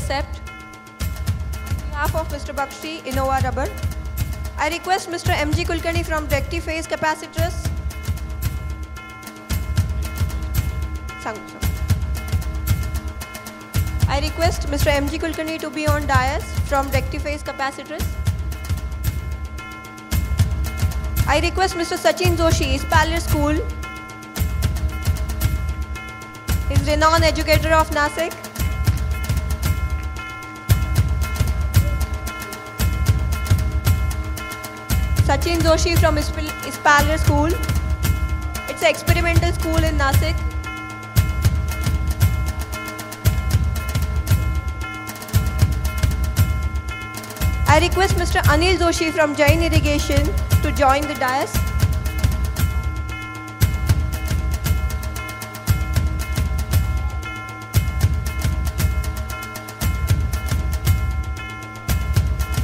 accept. On behalf of Mr. Bakshi, Innova Rubber, I request Mr. M.G. Kulkarni from Rectiphase Capacitors. I request Mr. M.G. Kulkarni to be on dais from Rectiphase Capacitors. I request Mr. Sachin Joshi, Spaller School. He's renowned educator of Nasik. Sachin Joshi from Spaller School. It's an experimental school in Nasik. I request Mr. Anil Joshi from Jain Irrigation to join the dais.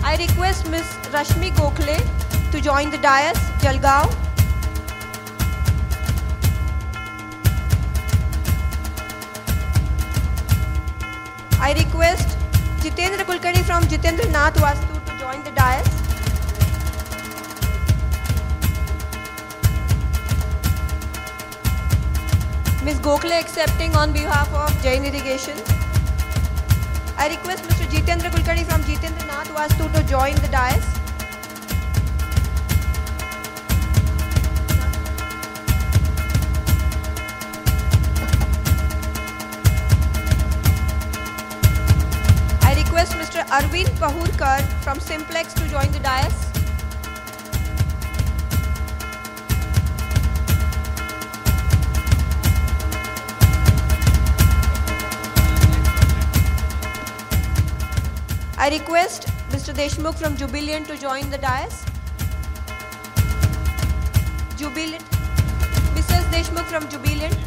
I request Ms. Rashmi Gokhale to join the dais, Jalgaon. I request Jitendra Kulkarni from Jitendra Nath Vastu to join the dais. Ms. Gokhale accepting on behalf of Jain Irrigation. I request Mr. Jitendra Kulkarni from Jitendra Nath Vastu to join the dais. I request Mr. Arvind Pahurkar from Simplex to join the dais. I request Mr. Deshmukh from Jubilant to join the dais. Jubilant. Mrs. Deshmukh from Jubilant.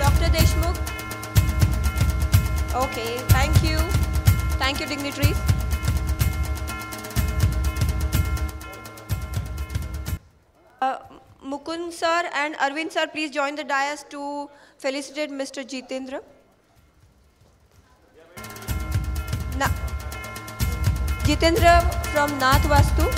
Dr. Deshmukh. Okay, thank you. Thank you, dignitaries. Mukund sir and Arvind sir, please join the dais to felicitate Mr. Jitendra. Jitendra from Nath Vastu.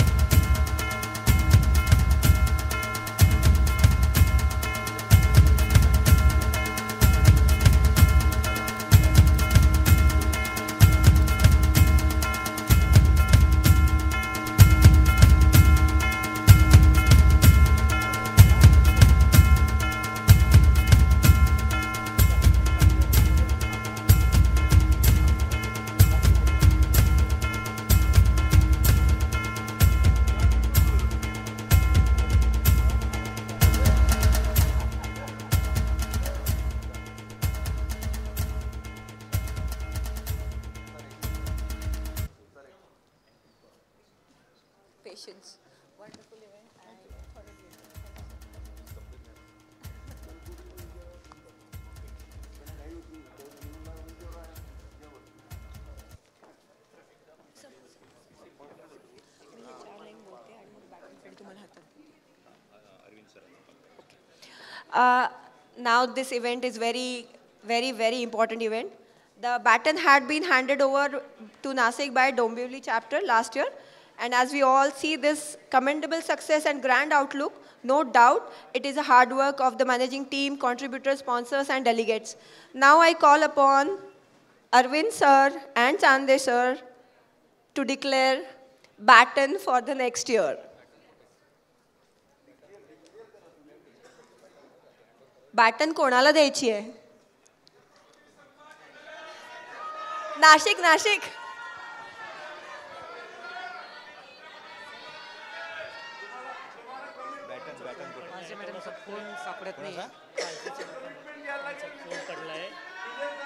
Patience. Wonderful event. Now this event is very important event. The baton had been handed over to Nasik by Dombivli chapter last year. And as we all see this commendable success and grand outlook, no doubt it is a hard work of the managing team, contributors, sponsors and delegates. Now I call upon Arvind sir and Chande sir to declare baton for the next year. Baton कोणाला द्यायची आहे? नाशिक नाशिक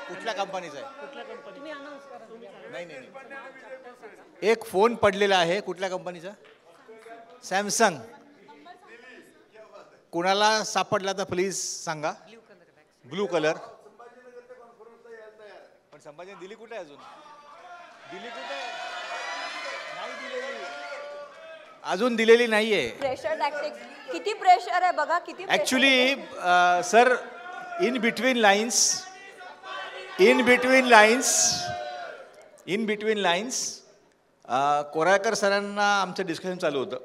कुठल्या कंपनीचा आहे? नाही नाही एक phone पडलेला आहे. कुठल्या कंपनीचा? सॅमसंग. कोणाला सापडला तर प्लीज सांगा. Blue colour. पण संभाजी दिली कुठे अजून? दिली कुठे? नाही दिलेली. अजून दिलेली नाहीये. Pressure tactics. किती प्रेशर आहे बघा किती. Actually sir in between lines in between lines Koralkar सरांना आमचं डिस्कशन चालू होतं.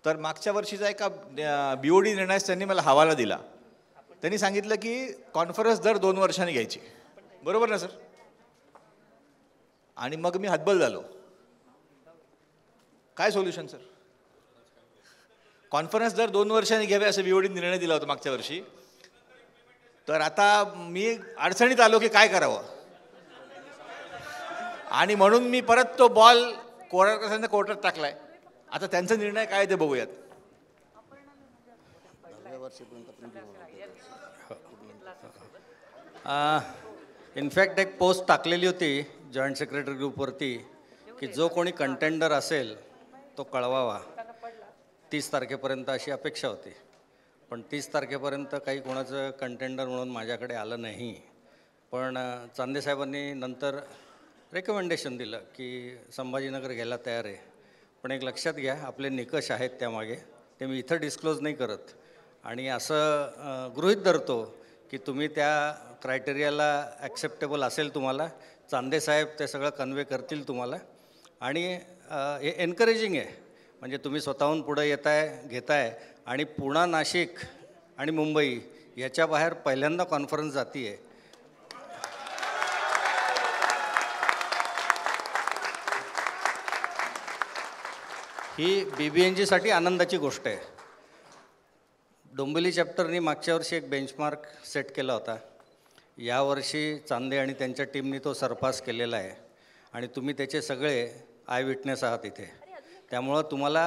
तर मागच्या वर्षीचा एका BOD निर्णय त्यांनी मला हवाला दिला. त्यांनी सांगितलं की कॉन्फरन्स दर 2 वर्षांनी घ्यायची. बरोबर ना सर? आणि मग मी हतबल झालो. काय सोल्युशन सर? कॉन्फरन्स दर 2 वर्षांनी घ्यावे असं BOD निर्णय दिला होता मागच्या वर्षी. तर आता मी अडचणीत आलो की काय करावं, आणि म्हणून मी परत तो बॉल कोराळकर कोर्टात टाकलाय. आता त्यांचा निर्णय काय ते बघूयात. इनफॅक्ट एक पोस्ट टाकलेली होती जॉईंट सेक्रेटरी ग्रुपवरती की जो कोणी कंटेंडर असेल तो कळवावा. 30 तारखेपर्यंत अशी अपेक्षा होती. पण 30 तारखेपर्यंत काही कोणाचं कंटेंडर म्हणून माझ्याकडे आलं नाही. पण चांदे साहेबांनी नंतर रेकमेंडेशन दिलं की संभाजीनगर घ्यायला तयार आहे. पण एक लक्षात घ्या, आपले निकष आहेत त्यामागे, ते मी इथं डिस्क्लोज नाही करत. आणि असं गृहीत धरतो की तुम्ही त्या क्रायटेरियाला ॲक्सेप्टेबल असेल तुम्हाला. चांदे साहेब ते सगळं कन्वे करतील तुम्हाला. आणि हे एनकरेजिंग आहे, म्हणजे तुम्ही स्वतःहून पुढं घेताय. आणि पुणा, नाशिक आणि मुंबई याच्या बाहेर पहिल्यांदा कॉन्फरन्स जाती आहे. ही BBNGसाठी आनंदाची गोष्ट आहे. डोंबिवली चॅप्टरनी मागच्या वर्षी एक बेंचमार्क सेट केला होता. यावर्षी चांदे आणि त्यांच्या टीमनी तो सरपास केलेला आहे. आणि तुम्ही त्याचे सगळे आय विटनेस आहात इथे. त्यामुळं तुम्हाला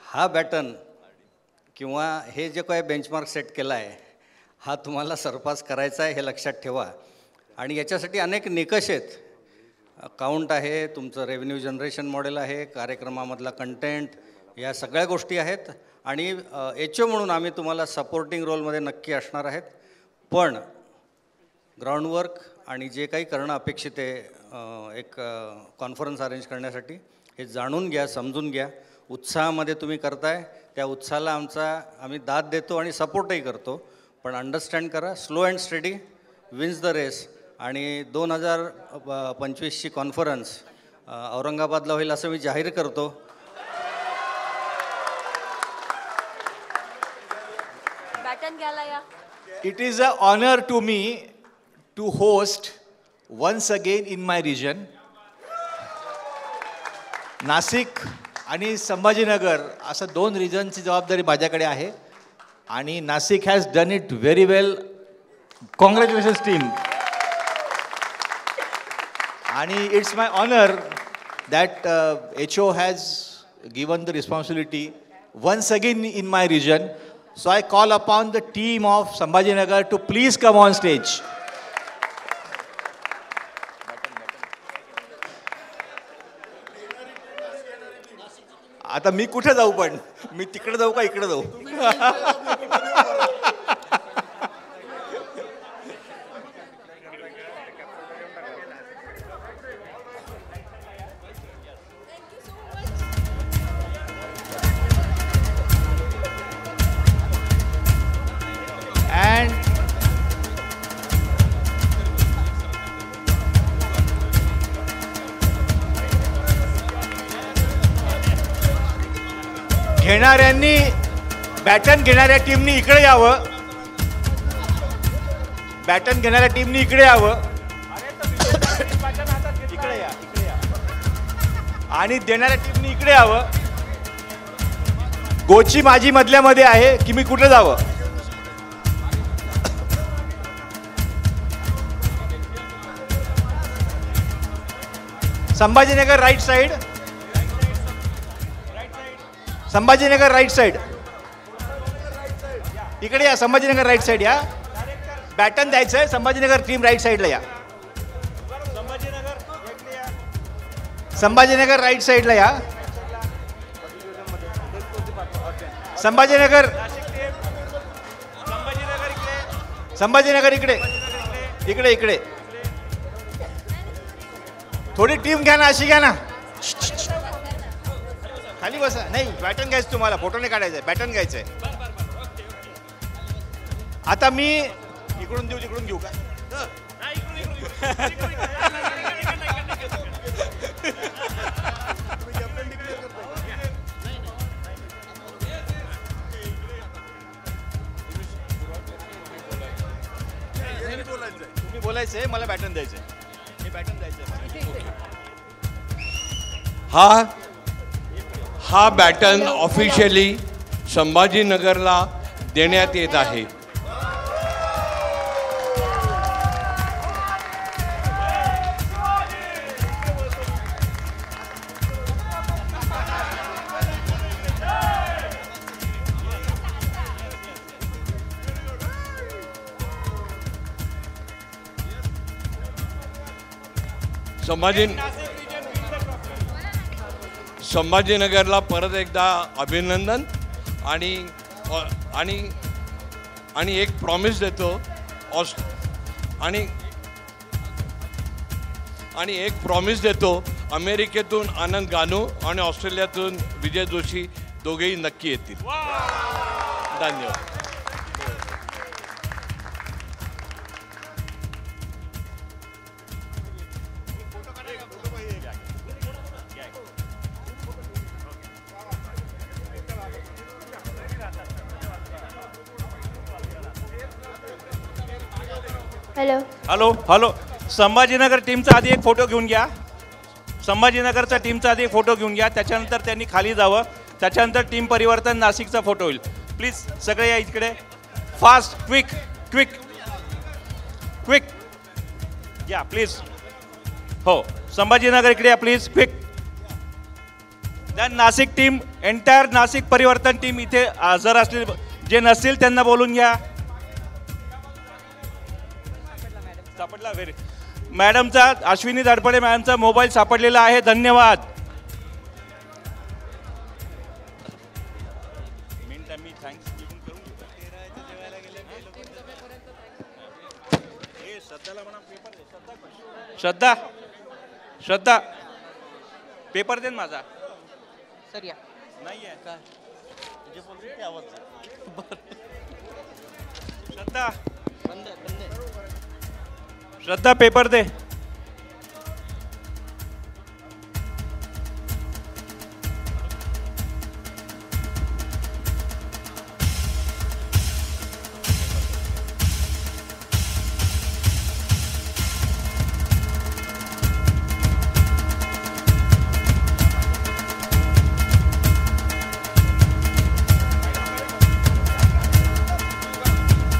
हा बॅटन किंवा हे जे काय बेंचमार्क सेट केला आहे हा तुम्हाला सरपास करायचा आहे, हे लक्षात ठेवा. आणि याच्यासाठी अनेक निकष आहेत. काउंट आहे, तुमचं रेव्हेन्यू जनरेशन मॉडेल आहे, कार्यक्रमामधला कंटेंट, या सगळ्या गोष्टी आहेत. आणि HO म्हणून आम्ही तुम्हाला सपोर्टिंग रोलमध्ये नक्की असणार आहेत. पण ग्राउंडवर्क आणि जे काही करणं अपेक्षित आहे एक कॉन्फरन्स अरेंज करण्यासाठी, हे जाणून घ्या, समजून घ्या. उत्साहामध्ये तुम्ही करताय, त्या उत्साहाला आम्ही दाद देतो आणि सपोर्टही करतो. पण अंडरस्टँड करा, slow and steady wins the race. आणि 2025ची कॉन्फरन्स औरंगाबादला होईल असं मी जाहीर करतो. It is an honor to me to host once again in my region. Nashik आणि संभाजीनगर असं 2 रिजनची जबाबदारी माझ्याकडे आहे. आणि Nashik has done it very well. Congratulations team. आणि it's my honour that HO has given the responsibility once again in my region. So I call upon the team of Sambhajinagar to please come on stage. आता मी कुठे जाऊ, पण मी तिकडे जाऊ का इकडे जाऊ? घेणाऱ्यांनी, बॅटन घेणाऱ्या टीमनी इकडे यावं. बॅटन घेणाऱ्या टीमनी इकडे यावं. इकडे या. आणि देणाऱ्या टीमनी इकडे यावं. गोची माझी मधल्यामध्ये आहे की मी कुठे जावं? Sambhajinagar right side. Sambhajinagar right side. इकडे या. संभाजीनगर राईट साइड या. बॅटन द्यायचं आहे. संभाजीनगर टीम राईट साइडला या. संभाजीनगर राईट साइडला या. संभाजीनगर. संभाजीनगर इकडे. इकडे इकडे. थोडी टीम घ्या ना, अशी घ्या ना. खाली बसा. नाही, बॅटन घ्यायचं तुम्हाला. फोटो नाही काढायचा, बॅटन घ्यायचंय. आता मी इकडून देऊ, तिकडून घेऊ का? तुम्ही बोलायचंय, मला बॅटन द्यायचंय. हे बॅटन द्यायचंय. हा बॅटन ऑफिशियली संभाजीनगरला देण्यात येत आहे. संभाजीनगरला परत एकदा अभिनंदन आणि आणि आणि एक प्रॉमिस देतो आणि एक प्रॉमिस देतो, अमेरिकेतून आनंद गानू आणि ऑस्ट्रेलियातून विजय जोशी दोघेही नक्की येतील. धन्यवाद. Hello hello hello. संभाजीनगर टीमचा आधी एक फोटो घेऊन घ्या. संभाजीनगरचा टीमचा आधी एक फोटो घेऊन घ्या, त्याच्यानंतर त्यांनी खाली जावं. त्याच्यानंतर टीम परिवर्तन नाशिकचा फोटो होईल. प्लीज सगळे या इकडे. फास्ट, क्विक क्विक क्विक या प्लीज. हो, संभाजीनगर इकडे या please, quick. Then Nashik team, entire Nashik Parivartan team इथे हजर असले, जे नसतील त्यांना बोलून घ्या. सापडला व्हेरी. मॅडमचा, अश्विनी धडपडे मॅडमचा मोबाईल सापडलेला आहे. धन्यवाद. श्रद्धा, श्रद्धा पेपर दे माझा. सर या. नाही आहे का? श्रद्धा, श्रद्धा पेपर दे.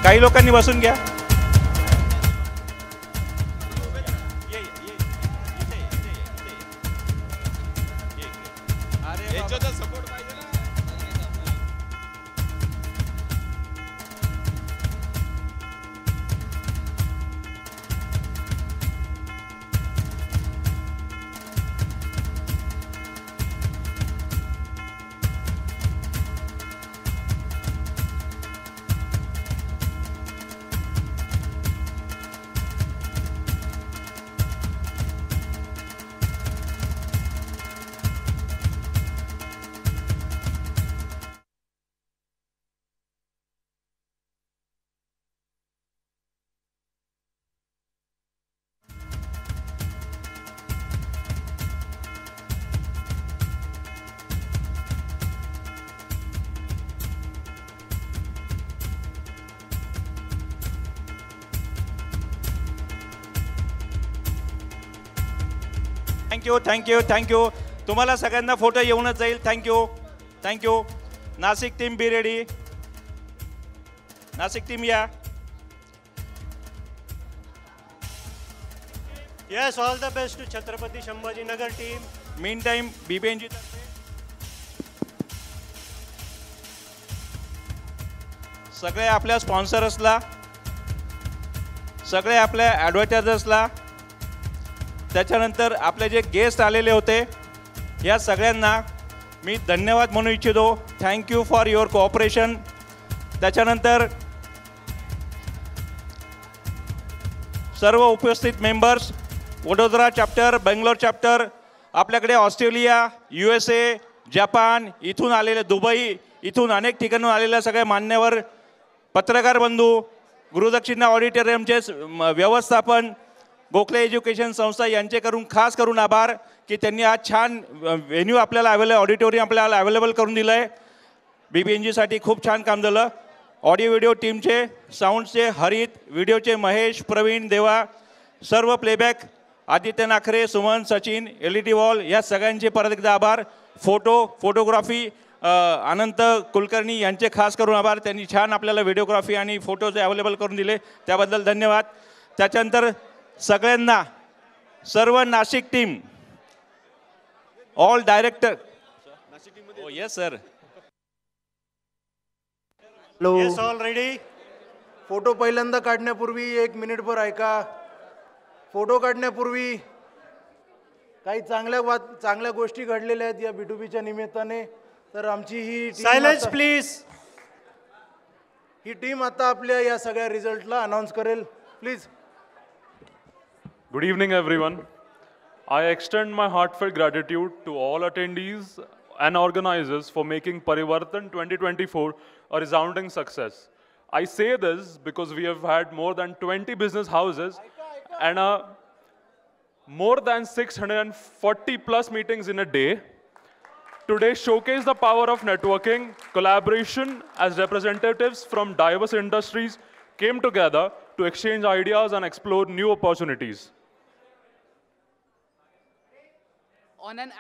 काही लोकांनी बसून घ्या. Thank you thank you thank you. तुम्हाला सगळ्यांना फोटो येऊनच जाईल. Thank you thank you. Nashik team be ready. Nashik team या. Yes, all the best to Chhatrapati Sambhajinagar team. Meantime, BBNG सगळे आपल्या स्पॉन्सर्सला, सगळे आपल्या ॲडव्हर्टायझर्सला, त्याच्यानंतर आपले जे गेस्ट आलेले होते या सगळ्यांना मी धन्यवाद म्हणू इच्छितो. Thank you for your cooperation. त्याच्यानंतर सर्व उपस्थित members, Vadodara chapter, Bangalore chapter, आपल्याकडे ऑस्ट्रेलिया, USA, जपान, इथून आलेले दुबई, इथून अनेक ठिकाणून आलेल्या सगळे मान्यवर, पत्रकार बंधू, गुरुदक्षिणा ऑडिटोरियमचे व्यवस्थापन गोखले एज्युकेशन संस्था यांचेकडून खास करून आभार की त्यांनी आज छान व्हेन्यू आपल्याला ऑडिटोरियम आपल्याला अवेलेबल करून दिलं आहे. BBNGसाठी खूप छान काम झालं. ऑडिओ व्हिडिओ टीमचे, साऊंडचे हरित, व्हिडिओचे महेश, प्रवीण, देवा, सर्व playback Aditya Nakhare, Suman, Sachin, LED wall या सगळ्यांचे परत एकदा आभार. फोटोग्राफी अनंत कुलकर्णी यांचे खास करून आभार. त्यांनी छान आपल्याला व्हिडिओग्राफी आणि फोटोज अवेलेबल करून दिले त्याबद्दल धन्यवाद. त्याच्यानंतर सगळ्यांना सर्व Nashik team all director yes sir yes all ready. Photo पहिल्यांदा काढण्यापूर्वी 1 मिनिटभर ऐका. फोटो काढण्यापूर्वी काही चांगल्या गोष्टी घडलेल्या आहेत या B2Bच्या निमित्ताने. तर आमची ही सायलेन्स प्लीज. ही टीम आता आपल्या या सगळ्या रिझल्टला अनाउन्स करेल. Please. Good evening, everyone. I extend my heartfelt gratitude to all attendees and organizers for making Parivartan 2024 a resounding success. I say this because we have had more than 20 business houses and more than 640 plus meetings in a day. Today showcase the power of networking, collaboration as representatives from diverse industries came together to exchange ideas and explore new opportunities. On an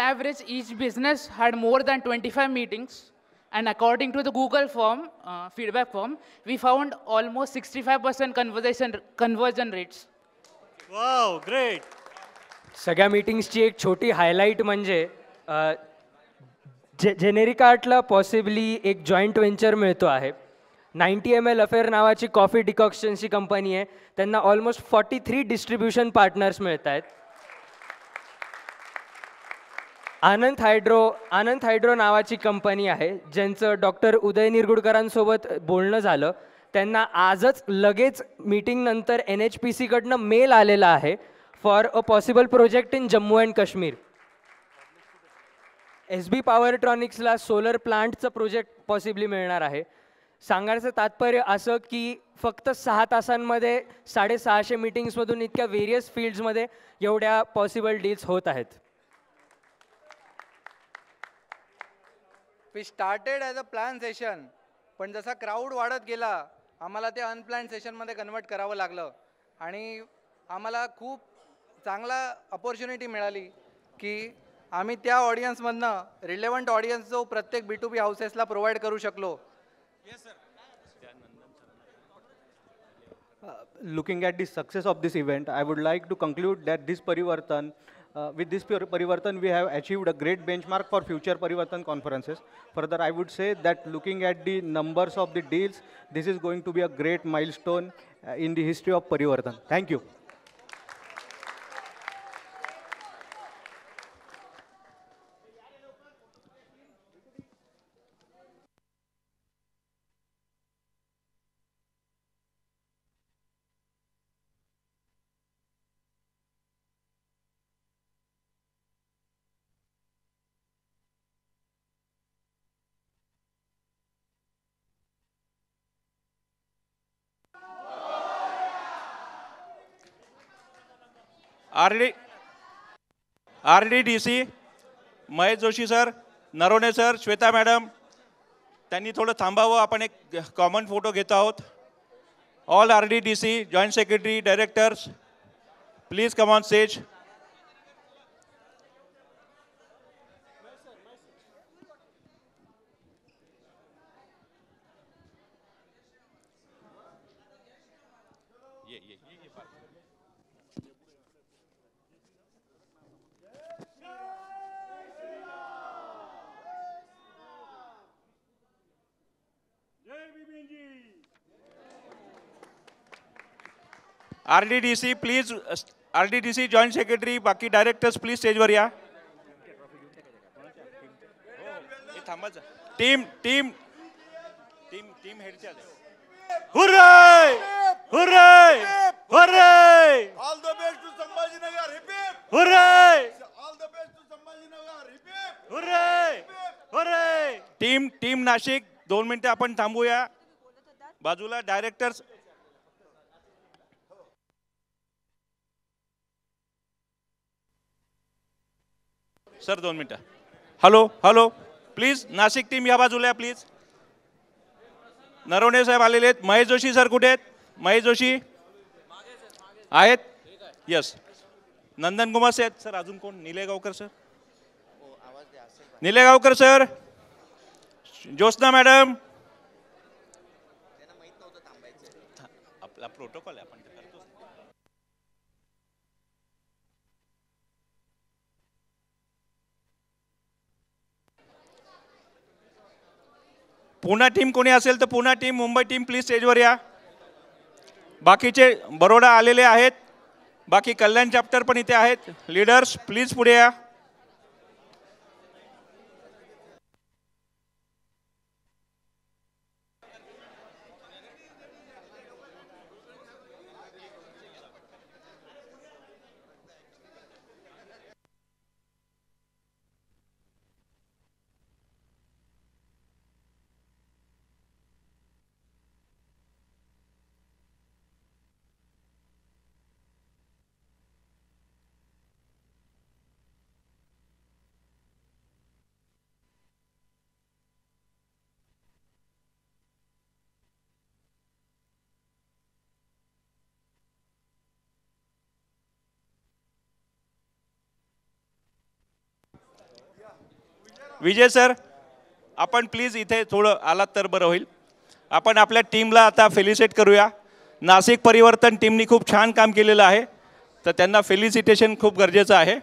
average, each business had more than 25 meetings, and according to the Google form, feedback form, we found almost 65% conversion rates. Wow, great. सगळ्या मीटिंग्सची एक छोटी highlight म्हणजे generic आर्टला possibly एक joint venture मिळतो आहे. 90 ml affair नावाची coffee डिकॉक्शनची company आहे. त्यांना ऑलमोस्ट 43 डिस्ट्रीब्युशन पार्टनर्स मिळत आहेत. आनंद हायड्रो नावाची कंपनी आहे ज्यांचं डॉक्टर उदय निरगुडकरांसोबत बोलणं झालं. त्यांना आजच लगेच मीटिंगनंतर NHPC कडनं मेल आलेला आहे for a possible project in Jammu and Kashmir. SB पॉवरट्रॉनिक्सला सोलर प्लांटचं प्रोजेक्ट पॉसिबली मिळणार आहे. सांगायचं तात्पर्य असं की फक्त 6 तासांमध्ये 650 मीटिंग्समधून इतक्या वेरियस फील्ड्समध्ये एवढ्या पॉसिबल डील्स होत आहेत. We started as a plan session, पण जसा क्राऊड वाढत गेला आम्हाला ते अनप्लॅन सेशनमध्ये कन्वर्ट करावं लागलं आणि आम्हाला खूप चांगला अपॉर्च्युनिटी मिळाली की आम्ही त्या ऑडियन्समधनं रिलेवंट ऑडियन्स जो प्रत्येक B2B हाऊसेसला प्रोव्हाइड करू शकलो. Looking at the success of this event, I would like to conclude that this Parivartan, with this Parivartan, we have achieved a great benchmark for future Parivartan conferences. Further, I would say that looking at the numbers of the deals, this is going to be a great milestone in the history of Parivartan. Thank you. RDDC Mahesh Joshi sir, Narone sir, Shweta madam त्यांनी थोडं थांबावं. आपण एक common photo घेत आहोत. All RDDC joint secretary directors please come on stage. RDDC please, RDDC joint secretary, बाकी directors please स्टेजवर या. टीम टीम टीम टीम हेडच्या. Hurray hurray hurray. All the best to Sambhajinagar. Hip hip. Hurray. All the best to Sambhajinagar. Hip hip. Hurray hurray. Team Nashik 2 मिनिटं आपण थांबूया. बाजूला directors. Sir 2 मिनिटं. Hello hello please, Nashik team या बाजूला प्लीज. नरवणे साहेब आलेले आहेत. महेश जोशी सर कुठे आहेत? महेश जोशी आहेत? यस. नंदन कुमार आहेत सर. अजून कोण? Nilegaonkar sir. Nilegaonkar sir. Jyotsna madam. आपला प्रोटोकॉल आहे, आपण करतो. पुणा टीम कोणी असेल तर Poona team, Mumbai team please स्टेजवर या. बाकीचे बरोडा आलेले आहेत. बाकी कल्याण चॅप्टर पण इथे आहेत. लीडर्स प्लीज पुढे या. विजय सर, आपण प्लीज इथे थोडं आलात तर बरं होईल. आपण आपल्या टीमला आता फेलिसिट करूया. नाशिक परिवर्तन टीमनी खूप छान काम केलेलं आहे, तर त्यांना फेलिसिटेशन खूप गरजेचं आहे.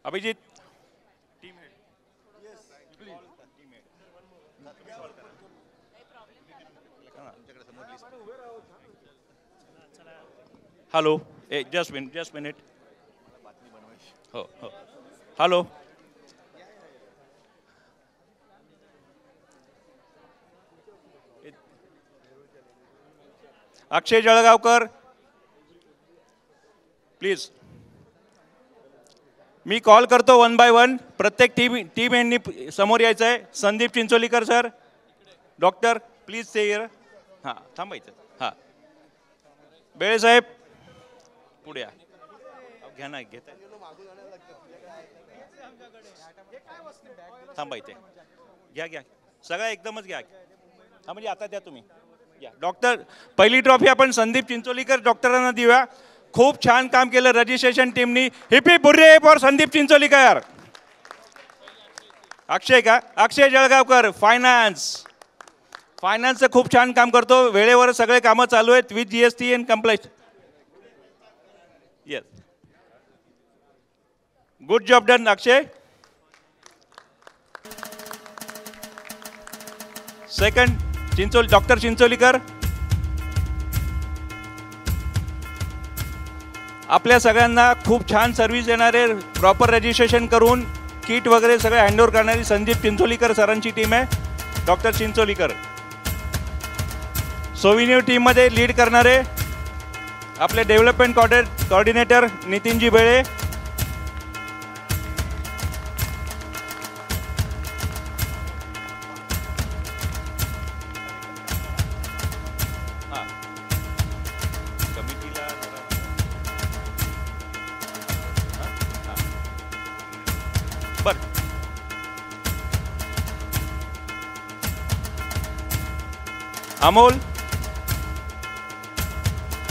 अभिजित. Hello, just minute. हो हो. हॅलो. अक्षय जळगावकर प्लीज. मी कॉल करतो 1 बाय 1. प्रत्येक टीम यांनी समोर यायचं आहे. Sandeep Chincholikar sir. Doctor please say here. हां थांबायचं. हां बेळे साहेब पुढे या. घ्या ना, घेत थांबायचे. घ्या घ्या सगळ्या एकदमच घ्या. हा म्हणजे आता द्या तुम्ही. या डॉक्टर. पहिली ट्रॉफी आपण संदीप चिंचोलीकर डॉक्टरांना देऊया. खूप छान काम केलं रजिस्ट्रेशन टीमनी. Hip hip hurray for Sandeep Chincholikar. Akshay का? अक्षय जळगावकर फायनान्सचं खूप छान काम करतो. वेळेवर सगळे कामं चालू आहेत with GST and compliance. Yes, good job done Akshay. Second doctor Chincholikar. आपल्या सगळ्यांना खूप छान सर्व्हिस देणारे, प्रॉपर रजिस्ट्रेशन करून किट वगैरे सगळे हँडओव्हर करणारी संदीप चिंचोलीकर सरांची टीम आहे. डॉक्टर चिंचोलीकर. सोविन्यू टीममध्ये लीड करणारे आपले development coordinator Nitinji Bele.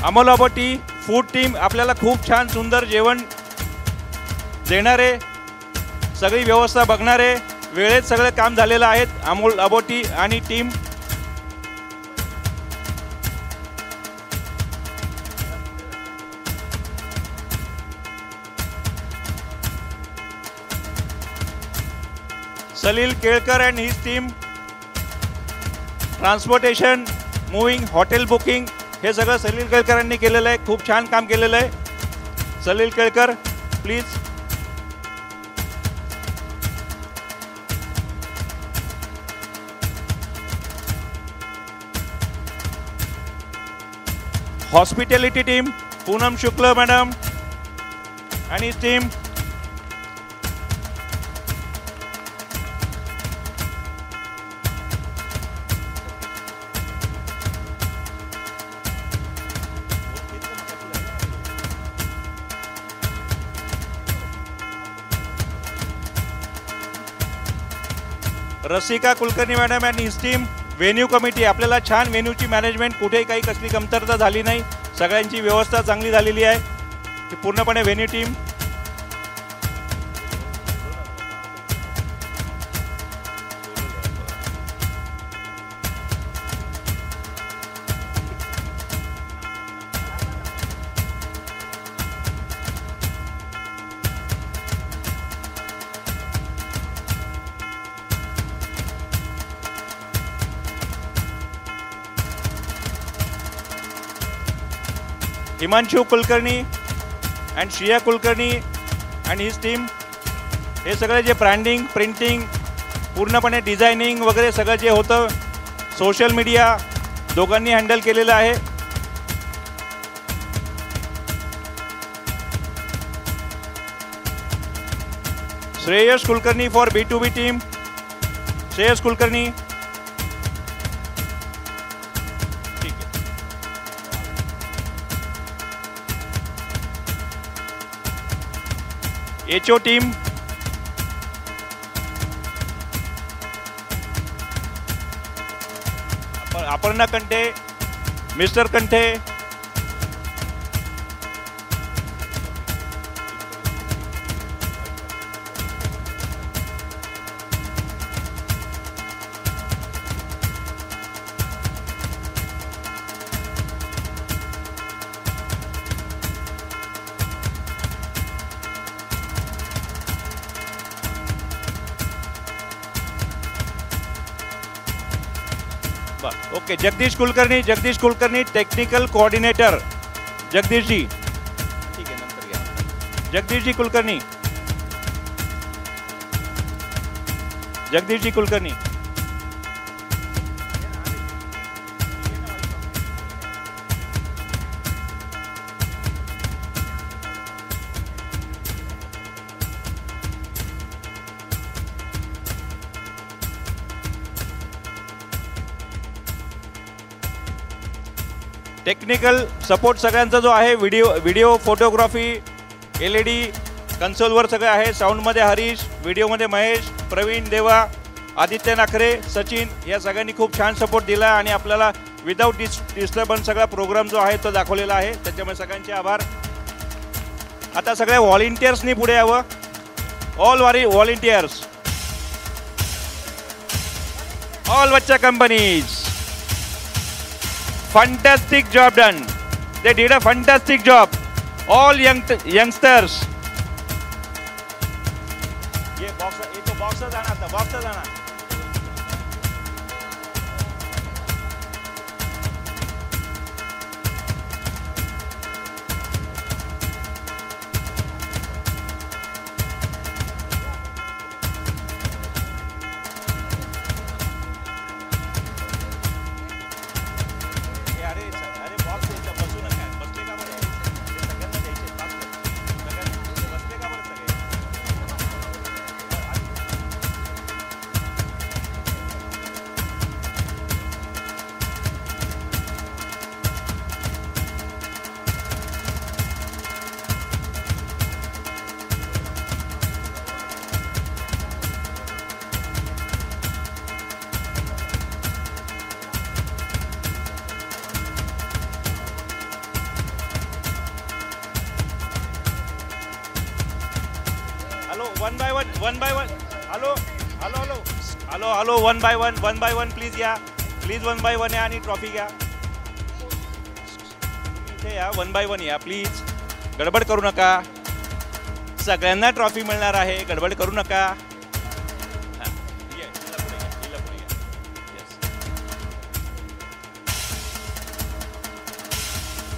Amol अबोटी food team. आपल्याला खूप छान सुंदर जेवण देणारे, सगळी व्यवस्था बघणारे, वेळेत सगळं काम झालेलं आहे. अमोल अबोटी आणि team. Salil Kelkar and his team. Transportation, moving, hotel booking हे सगळं सलील केळकरांनी केलेलं आहे. खूप छान काम केलेलं आहे. Salil Kelkar please. Hospitality team Poonam शुक्ल मॅडम आणि टीम. रसिका कुलकर्णी मॅडम आणि हिज टीम. व्हेन्यू कमिटी, आपल्याला छान व्हेन्यूची मॅनेजमेंट, कुठेही काही कसली कमतरता झाली नाही, सगळ्यांची व्यवस्था चांगली झालेली आहे. ती पूर्णपणे venue team. Himanshu Kulkarni and Shriya Kulkarni and his team. हे सगळे जे ब्रँडिंग, प्रिंटिंग, पूर्णपणे डिझायनिंग वगैरे सगळं जे होतं, सोशल मीडिया दोघांनी हँडल केलेलं आहे. Shreyas Kulkarni for B2B team. Shreyas Kulkarni. HO team. Aparna Kanthe, mister Kanthe. Okay, Jagdish Kulkarni technical coordinator. Jagdish ji, ठीक आहे, नंतर घ्या. जगदीश जी कुलकर्णी. टेक्निकल सपोर्ट सगळ्यांचा जो आहे, व्हिडिओ फोटोग्राफी, LED कन्सोलवर सगळं आहे. साऊंडमध्ये हरीश, व्हिडिओमध्ये महेश, प्रवीण देवा, आदित्य नाखरे, सचिन, या सगळ्यांनी खूप छान सपोर्ट दिला आणि आपल्याला विदाऊट डिस्टर्बन्स सगळा प्रोग्राम जो आहे तो दाखवलेला आहे. त्याच्यामुळे सगळ्यांचे आभार. आता सगळ्या व्हॉलेंटियर्सनी पुढे यावं. ऑल व्हॉलेंटियर्स, ऑल बच्चा companies. Fantastic job done. They did a fantastic job. All youngsters. ये तो बॉक्स जाना था, बॉक्स जाना. Hello one by one please या, प्लीज 1 by 1 या आणि ट्रॉफी घ्या. इथे या, 1 by 1 या प्लीज. गडबड करू नका, सगळ्यांना ट्रॉफी मिळणार आहे, गडबड करू नका.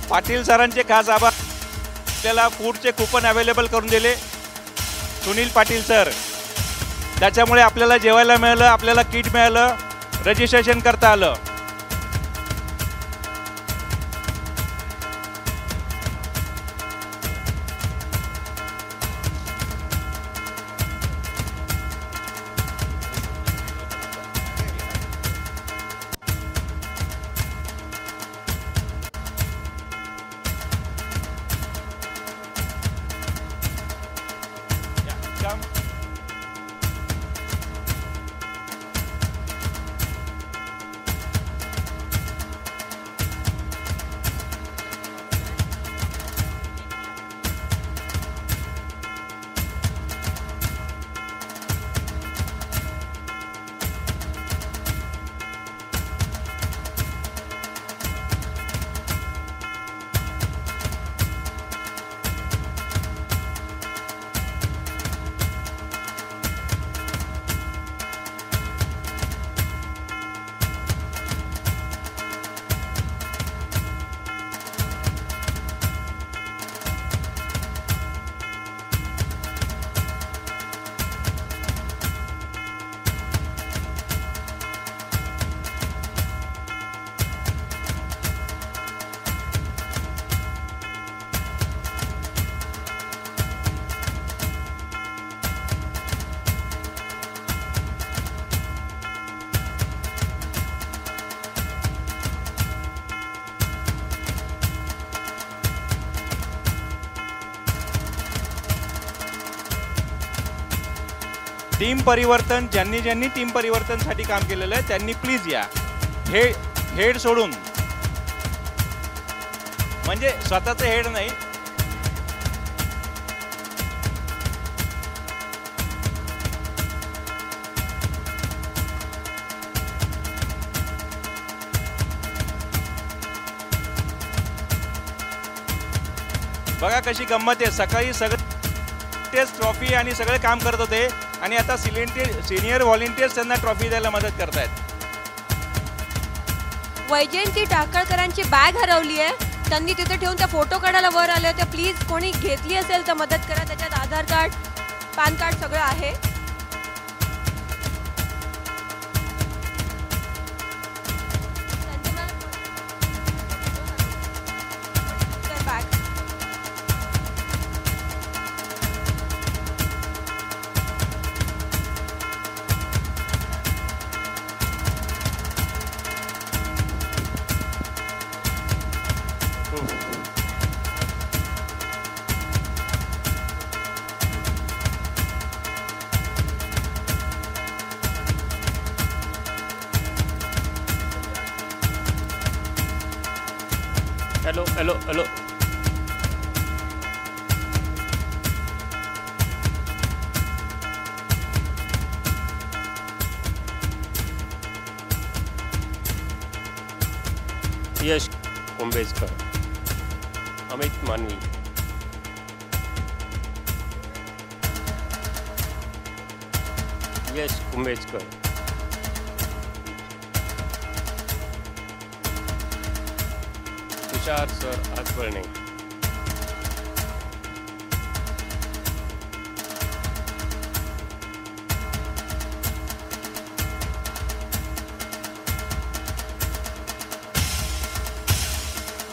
पाटील सरांचे खास आभार. आपल्याला फूडचे कुपन अवेलेबल करून दिले सुनील पाटील सर. त्याच्यामुळे आपल्याला जेवायला मिळालं, आपल्याला किट मिळालं, रजिस्ट्रेशन करता आलं. वेलकम. टीम परिवर्तन ज्यांनी ज्यांनी टीम परिवर्तनसाठी काम केलेलं आहे त्यांनी प्लीज या. हेड सोडून, म्हणजे स्वतःचं हेड नाही. बघा कशी गंमत आहे. सकाळी सगळे तेच ट्रॉफी आणि सगळे काम करत होते आणि आता सिनियर व्हॉलेंटियर्स त्यांना ट्रॉफी द्यायला मदत करतायत. वैजयंती टाकळकरांची बॅग हरवली आहे. त्यांनी तिथे ठेवून त्या फोटो काढायला वर आले होते. प्लीज कोणी घेतली असेल तर मदत करा. त्याच्यात आधार कार्ड, पॅन कार्ड सगळं आहे. हॅलो. यश कुंभेजकर, अमित मानवी, यश कुंभेजकर, तुषार सर आसबळणे,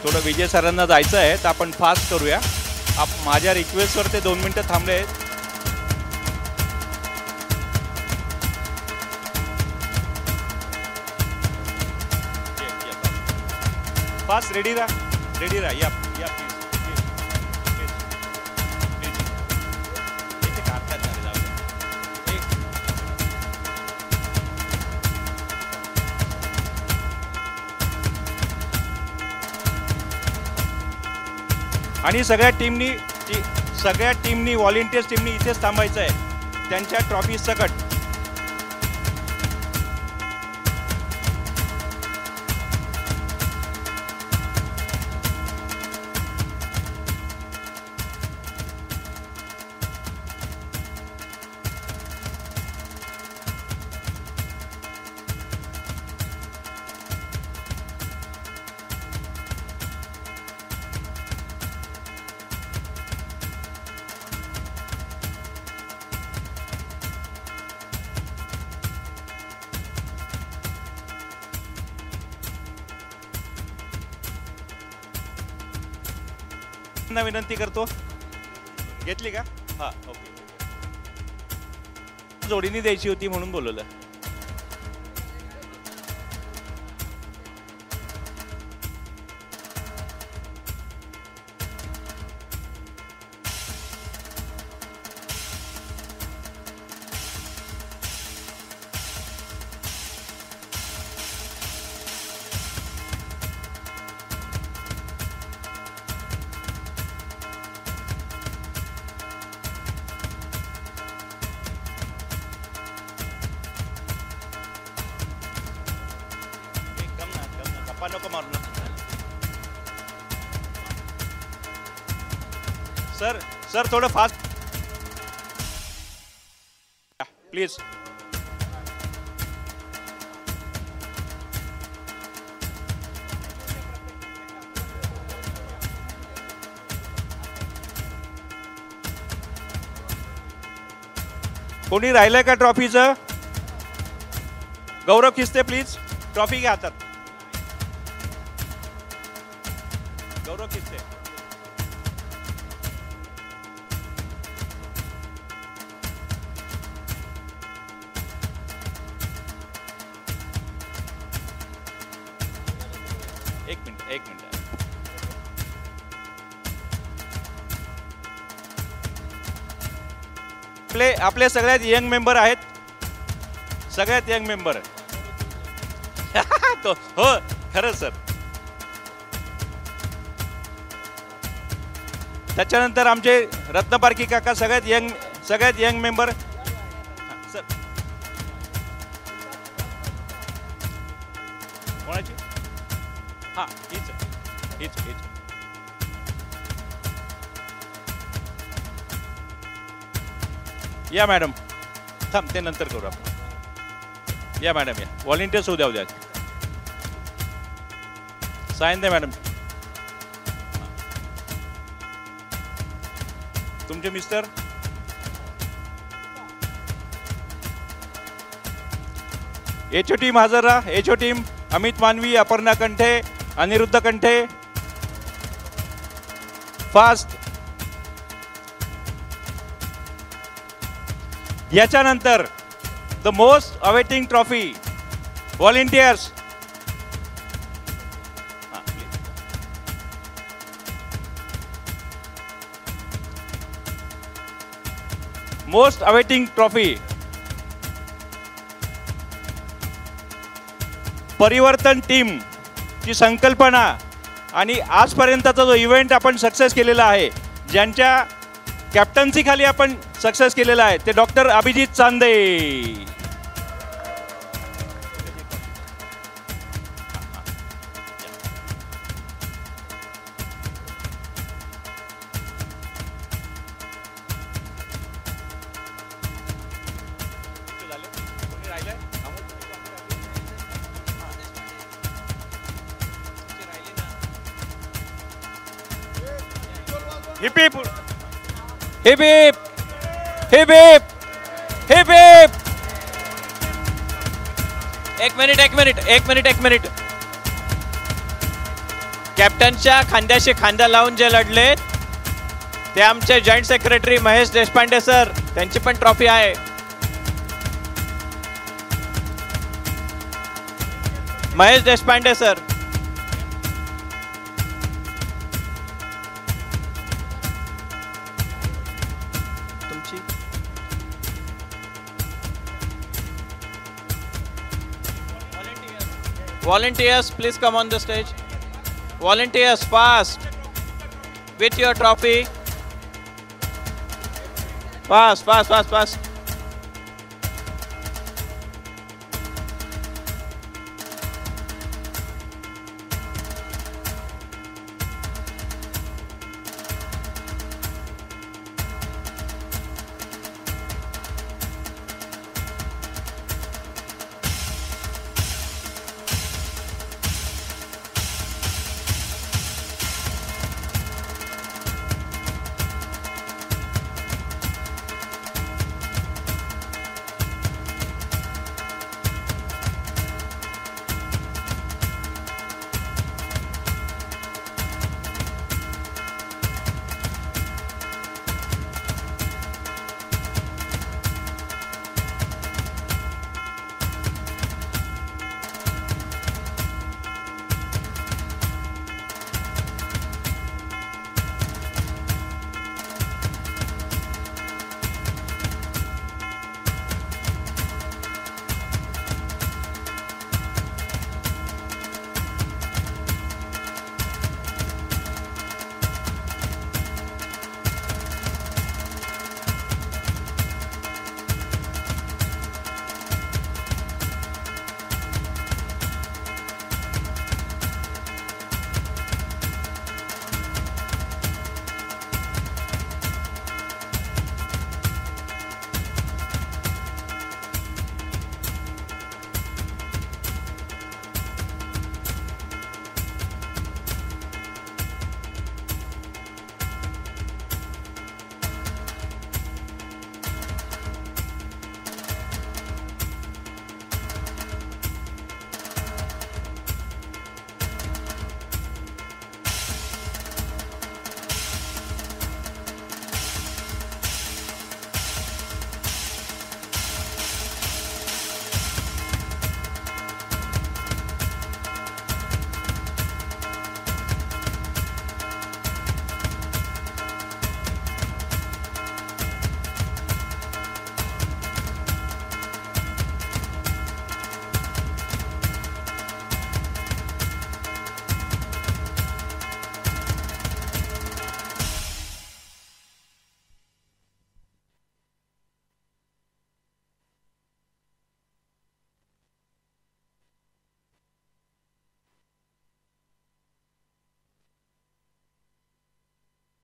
थोडं विजय सरांना जायचं आहे तर आपण फास्ट करूया. माझ्या रिक्वेस्टवर ते 2 मिनिटं थांबले आहेत. फास्ट रेडी राहा. या प्लीज. इथे काढतात नाही, जाऊ दे. आणि सगळ्या टीमनी व्हॉलेंटियर्स टीमनी इथेच थांबायचं आहे त्यांच्या ट्रॉफी सकट. विनंती करतो. घेतली का? हा, ओके. जोडीने द्यायची होती म्हणून बोलवलं. नको मारू ना. सर थोडं फास्ट प्लीज. कोणी राहिलंय का ट्रॉफीचं? गौरव खिस्ते प्लीज, ट्रॉफी घ्या हातात. गौरव खिस्ते. एक मिनिट. आपले सगळ्यात यंग मेंबर आहेत, सगळ्यात यंग मेंबर. हो खरंच सर. त्याच्यानंतर आमचे रत्नपारखी काका सगळ्यात यंग मेंबर. सर कोणाची? हा हीच. या मॅडम. थांब, ते नंतर करू आपण. या मॅडम, या व्हॉलेंटियर्स होऊ द्या. साईन दे मॅडम. तुमचे मिस्टर. एचओ टीम हजर राहा. एचओ टीम अमित मानवी, अपर्णा कंठे, अनिरुद्ध कंठे. फास्ट. याच्यानंतर the most awaiting trophy volunteers. Most awaiting trophy परिवर्तन टीम ची संकल्पना आणि आजपर्यंतचा जो इव्हेंट आपण सक्सेस केलेला आहे, ज्यांच्या कॅप्टन्सी खाली आपण सक्सेस केलेला आहे, ते doctor Abhijit Chande. Heap heap heap heap heap heap heap. एक मिनिट. कॅप्टनच्या खांद्याशी खांदा लावून जे लढले ते आमचे joint secretary Mahesh Deshpande sir, त्यांची पण ट्रॉफी आहे. Mahesh Deshpande sir. Volunteers, please come on the stage. Volunteers, fast with your trophy. Fast.